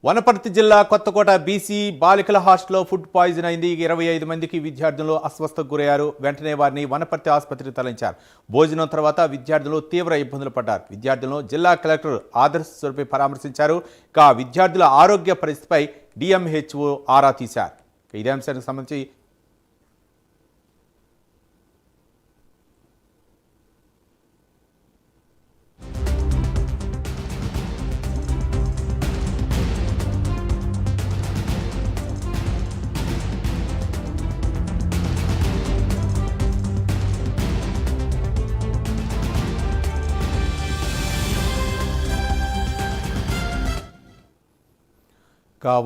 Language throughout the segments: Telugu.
వనపర్తి జిల్లా కొత్తకోట బీసీ బాలికల హాస్టల్లో ఫుడ్ పాయిజన్ అయింది. 25 మందికి విద్యార్థులు అస్వస్థకు గురయ్యారు. వెంటనే వారిని వనపర్తి ఆసుపత్రికి తరలించారు. భోజనం తర్వాత విద్యార్థులు తీవ్ర ఇబ్బందులు పడ్డారు. విద్యార్థులను జిల్లా కలెక్టర్ ఆదర్శ్ స్వరూపి పరామర్శించారు. ఇక విద్యార్థుల ఆరోగ్య పరిస్థితిపై డిఎంహెచ్ఓ ఆరా తీశారు. ఇదే అంశానికి సంబంధించి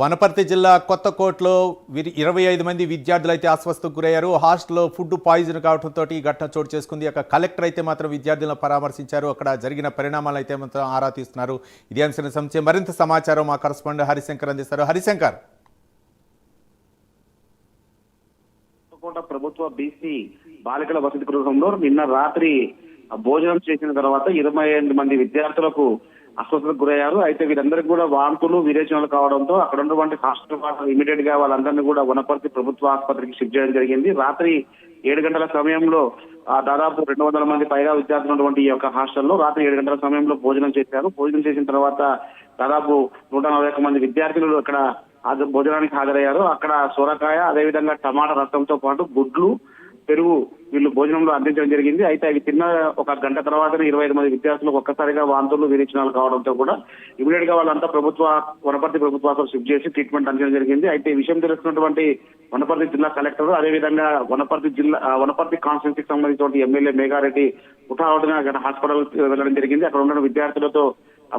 వనపర్తి జిల్లా కొత్తకోటలో 25 మంది విద్యార్థులు అయితే అస్వస్థకు గురయ్యారు. హాస్టల్లో ఫుడ్ పాయిజన్ కావడంతో ఈ ఘటన చోటు చేసుకుంది. అక్కడ కలెక్టర్ అయితే మాత్రం విద్యార్థులను పరామర్శించారు. అక్కడ జరిగిన పరిణామాలు అయితే మాత్రం ఆరా తీస్తున్నారు. ఇదే అంశానికి సంబంధించి మరింత సమాచారం మా కరెస్పాండెంట్ హరిశంకర్ అందిస్తారు. హరిశంకర్, ప్రభుత్వ బీసీ బాలికల వసతి గృహంలో నిన్న రాత్రి భోజనం చేసిన తర్వాత 25 మంది విద్యార్థులకు అస్వస్థతకు గురయ్యారు. అయితే వీరందరికీ కూడా వాంతులు విరేచనాలు కావడంతో అక్కడ ఉన్నటువంటి హాస్టల్ వాళ్ళు ఇమీడియట్ గా వాళ్ళందరినీ కూడా వనపర్తి ప్రభుత్వ ఆసుపత్రికి షిఫ్ట్ చేయడం జరిగింది. రాత్రి 7 గంటల సమయంలో దాదాపు 200 మంది పైగా విద్యార్థులు ఉన్నటువంటి ఈ యొక్క హాస్టల్లో రాత్రి 7 గంటల సమయంలో భోజనం చేశారు. భోజనం చేసిన తర్వాత దాదాపు 141 మంది విద్యార్థులు ఇక్కడ భోజనానికి హాజరయ్యారు. అక్కడ సొరకాయ, అదేవిధంగా టమాటా రసంతో పాటు గుడ్లు, పెరుగు వీళ్ళు భోజనంలో అందించడం జరిగింది. అయితే అవి తిన్న ఒక గంట తర్వాతనే 25 మంది విద్యార్థులకు ఒక్కసారిగా వాంతులు విరేచనాలు కావడంతో కూడా ఇమీడియట్ గా వాళ్ళంతా వనపర్తి ప్రభుత్వ షిఫ్ట్ చేసి ట్రీట్మెంట్ అందించడం జరిగింది. అయితే ఈ విషయం తెలుస్తున్నటువంటి వనపర్తి జిల్లా కలెక్టర్, అదేవిధంగా వనపర్తి కాన్స్టిట్యూన్సీకి సంబంధించిన ఎమ్మెల్యే మేఘారెడ్డి హుటాహుటిన హాస్పిటల్ వెళ్ళడం జరిగింది. అక్కడ ఉన్న విద్యార్థులతో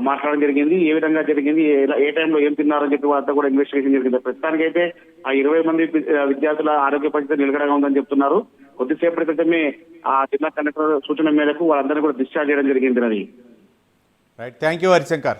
మాట్లాడడం జరిగింది. ఏ విధంగా జరిగింది, ఏ టైంలో ఏం తిన్నారని చెప్పి వాళ్ళంతా కూడా ఇన్వెస్టిగేషన్ జరిగింది. ప్రస్తుతానికైతే ఆ 20 మంది విద్యార్థుల ఆరోగ్య పరిస్థితి నిలకడగా ఉందని చెప్తున్నారు. కొద్దిసేపటి క్రితమే ఆ జిల్లా కలెక్టర్ సూచన మేరకు వాళ్ళందరినీ కూడా డిశ్చార్జ్ చేయడం జరిగింది. Right, thank you Harishankar.